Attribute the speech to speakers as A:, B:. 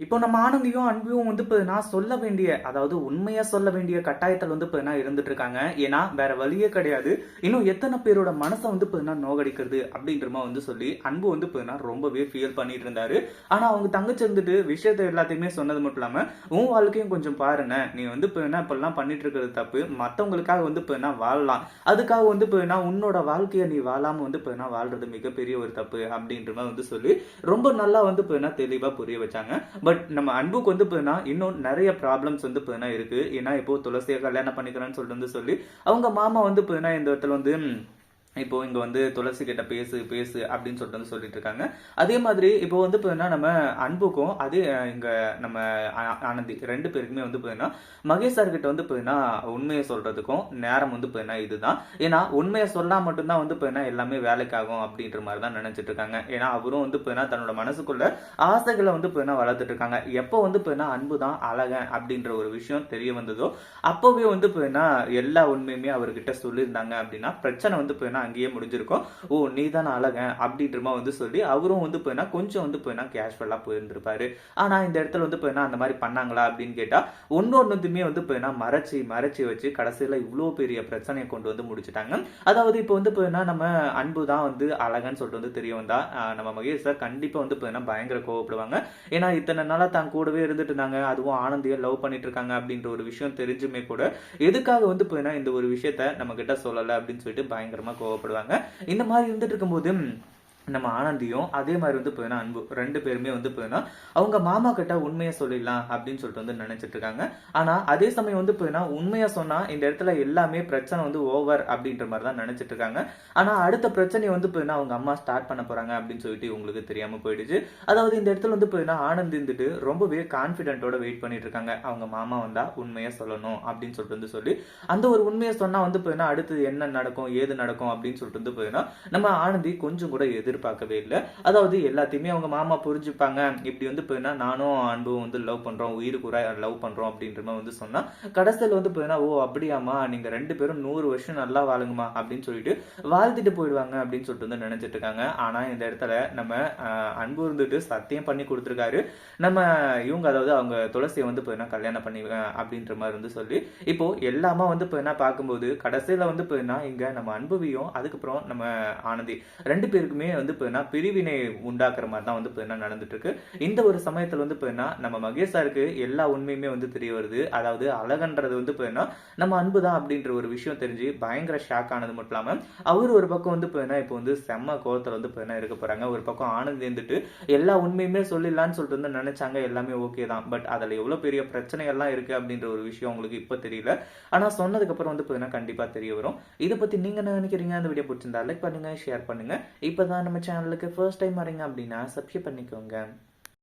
A: இப்போ நம்ம ஆனந்தியும் அன்பையும் வந்து இப்போ நான் சொல்ல வேண்டிய, அதாவது உண்மையா சொல்ல வேண்டிய கட்டாயத்தில் வந்து இப்போ நான் இருந்துட்டு இருக்காங்க. ஏன்னா வேற வழியே கிடையாது. இன்னும் எத்தனை பேரோட மனசை வந்து இப்போ நான் நோகடிக்கிறது அப்படின்றமா வந்து சொல்லி அன்பு வந்து இப்போ நான் ரொம்பவே ஃபீல் பண்ணிட்டு இருந்தாரு. ஆனா அவங்க தங்கச்சி இருந்துட்டு விஷயத்தை எல்லாத்தையுமே சொன்னது மட்டும் இல்லாம, உன் வாழ்க்கையும் கொஞ்சம் பாருங்க, நீ வந்து இப்போ என்ன இப்பெல்லாம் பண்ணிட்டு இருக்கிறது தப்பு, மற்றவங்களுக்காக வந்து இப்போ என்ன வாழலாம், அதுக்காக வந்து இப்போ என்ன உன்னோட வாழ்க்கையை நீ வாழாம வந்து இப்போ என்ன வாழ்றது மிகப்பெரிய ஒரு தப்பு அப்படின்ற மாதிரி வந்து சொல்லி ரொம்ப நல்லா வந்து இப்போ என்ன தெளிவா புரிய வச்சாங்க. பட் நம்ம அன்புக்கு வந்து போனா இன்னும் நிறைய ப்ராப்ளம்ஸ் வந்து போனா இருக்கு. ஏன்னா இப்போ துளசியை கல்யாணம் பண்ணிக்கிறேன்னு சொல்லிட்டு வந்து சொல்லி அவங்க மாமா வந்து போனா இந்த இடத்துல வந்து இப்போ இங்க வந்து துளசி கிட்ட பேசு பேசு அப்படின்னு சொல்லிட்டு வந்து சொல்லிட்டு இருக்காங்க. அதே மாதிரி இப்போ வந்து பார்த்தீங்கன்னா நம்ம அன்புக்கும் அதே இங்க நம்ம ஆனந்தி 2 பேருக்குமே வந்து பார்த்தீங்கன்னா மகேஷ் சார் கிட்ட வந்து பார்த்தீங்கன்னா உண்மையை சொல்றதுக்கும் நேரம் வந்து பார்த்தீங்கன்னா இதுதான். ஏன்னா உண்மையை சொன்னா மட்டும்தான் வந்து பார்த்தீங்கன்னா எல்லாமே வேலைக்காகும் அப்படின்ற மாதிரி தான் நினைச்சிட்டு இருக்காங்க. ஏன்னா அவரும் வந்து பார்த்தீங்கன்னா தன்னோட மனசுக்குள்ள ஆசைகளை வந்து பார்த்தீங்கன்னா வளர்த்துட்டு இருக்காங்க. எப்போ வந்து பார்த்தீங்கன்னா அன்பு தான் அழகன் அப்படின்ற ஒரு விஷயம் தெரிய வந்ததோ அப்பவே வந்து பார்த்தீங்கன்னா எல்லா உண்மையுமே அவர்கிட்ட சொல்லியிருந்தாங்க அப்படின்னா பிரச்சனை வந்து பார்த்தீங்கன்னா அங்கேயே முடிஞ்சிருக்கும். ஓ நீ தானே அழகன் அப்படின்றமா வந்து சொல்லி அவரும் வந்து போயினா கொஞ்சம் வந்து போயினா கேஷுவலா போயிருந்திருப்பாரு. ஆனா இந்த இடத்துல வந்து போயினா அந்த மாதிரி பண்ணாங்களா அப்படின்னு கேட்டா ஒன்னொன்னுமே வந்து போயினா மறைச்சி மறைச்சி வச்சு கடைசியில இவ்வளவு பெரிய பிரச்சனையை கொண்டு வந்து முடிச்சுட்டாங்க. அதாவது இப்போ வந்து போயினா நம்ம அன்பு தான் வந்து அழகன்னு சொல்லிட்டு வந்து தெரிய வந்தா நம்ம மகேஷ் சார் கண்டிப்பா வந்து போயினா பயங்கர கோவப்படுவாங்க. ஏன்னா இத்தனை நாளா தான் கூடவே இருந்துட்டு இருந்தாங்க, அதுவும் ஆனந்தியை லவ் பண்ணிட்டு இருக்காங்க அப்படின்ற ஒரு விஷயம் தெரிஞ்சுமே கூட எதுக்காக வந்து போயினா இந்த ஒரு விஷயத்த நம்ம கிட்ட சொல்லல அப்படின்னு சொல்லிட்டு பயங்கரமா கோவப்படுவாங்க. இந்த மாதிரி இருந்துட்டு இருக்கும்போது நம்ம ஆனந்தியும் அதே மாதிரி வந்து போயினா அன்பு 2 பேருமே வந்து போயினா அவங்க மாமா கிட்ட உண்மையை சொல்லிடலாம் அப்படின்னு சொல்லிட்டு வந்து நினைச்சிட்டு இருக்காங்க. ஆனா அதே சமயம் வந்து போயினா உண்மையா சொன்னா இந்த இடத்துல எல்லாமே பிரச்சனை வந்து ஓவர் அப்படின்ற மாதிரி தான் நினைச்சிட்டு இருக்காங்க. ஆனா அடுத்த பிரச்சனையை வந்து போயினா அவங்க அம்மா ஸ்டார்ட் பண்ண போறாங்க அப்படின்னு சொல்லிட்டு உங்களுக்கு தெரியாம போயிடுச்சு. அதாவது இந்த இடத்துல வந்து போயினா ஆனந்த் இருந்துட்டு ரொம்பவே கான்பிடென்ட்டோட வெயிட் பண்ணிட்டு இருக்காங்க. அவங்க மாமா வந்தா உண்மையா சொல்லணும் அப்படின்னு சொல்லிட்டு வந்து சொல்லி அந்த ஒரு உண்மையை சொன்னா வந்து போயினா அடுத்து என்ன நடக்கும் ஏது நடக்கும் அப்படின்னு சொல்லிட்டு வந்து போயினா நம்ம ஆனந்தி கொஞ்சம் கூட எதிர்பார்க்கவே இல்லை. அதாவது எல்லாத்தையுமே அவங்க மாமா புரிஞ்சுப்பாங்க, இப்படி வந்து போயினா நானும் அன்பும் வந்து லவ் பண்றோம், உயிருக்கு லவ் பண்றோம் அப்படின்ற மாதிரி வந்து சொன்னா கடைசியில் வந்து போயினா ஓ அப்படியாமா நீங்க 2 பேரும் 100 வருஷம் நல்லா வாழுங்கம்மா அப்படின்னு சொல்லிட்டு வாழ்த்திட்டு போயிடுவாங்க அப்படின்னு சொல்லிட்டு வந்து நினைச்சிட்டு இருக்காங்க. ஆனா இந்த இடத்துல நம்ம அன்பு இருந்துட்டு சத்தியம் பண்ணி கொடுத்துருக்காரு. நம்ம இவங்க அதாவது அவங்க துளசியை வந்து போயினா கல்யாணம் பண்ணி அப்படின்ற மாதிரி வந்து சொல்லி இப்போ எல்லாமா வந்து போயினா பார்க்கும்போது கடைசியில வந்து போயினா இங்க நம்ம அன்புவையும் அதுக்கப்புறம் நம்ம ஆனந்தி 2 பேருக்குமே வந்து போயினா பிரிவினை உண்டாக்குற மாதிரி தான் வந்து போயினா நடந்துட்டு இருக்கு. இந்த ஒரு சமயத்துல வந்து போயினா நம்ம மகேஷ் சாருக்கு எல்லா உண்மையுமே வந்து தெரிய வருது. அதாவது அழகன்றது வந்து போயினா நம்ம அன்பு தான் அப்படின்ற ஒரு விஷயம் தெரிஞ்சு பயங்கர ஷாக் ஆனது மட்டும் இல்லாம அவர் ஒரு பக்கம் வந்து போயினா இப்போ வந்து செம்ம கோவத்துல வந்து போயினா இருக்க போறாங்க. ஒரு பக்கம் ஆனந்தி இருந்துட்டு எல்லா உண்மையுமே சொல்லிடலான்னு சொல்லிட்டு வந்து நினைச்சாங்க, எல்லாமே ஓகே தான், பட் அதுல எவ்வளவு பெரிய பிரச்சனைகள்லாம் இருக்கு அப்படின்ற ஒரு விஷயம் உங்களுக்கு இப்ப தெரியல. ஆனா சொன்னதுக்கு அப்புறம் வந்து போயினா கண்டிப்பா தெரிய வரும். இதை பத்தி நீங்க என்ன நினைக்கிறீங்க? அந்த வீடியோ பிடிச்சிருந்தா லைக் பண்ணுங்க, ஷேர் பண்ணுங்க. இப்பதான் நம்ம சேனலுக்கு ஃபர்ஸ்ட் டைம் வரீங்க அப்படின்னா சப்ஸ்கிரைப் பண்ணிக்கோங்க.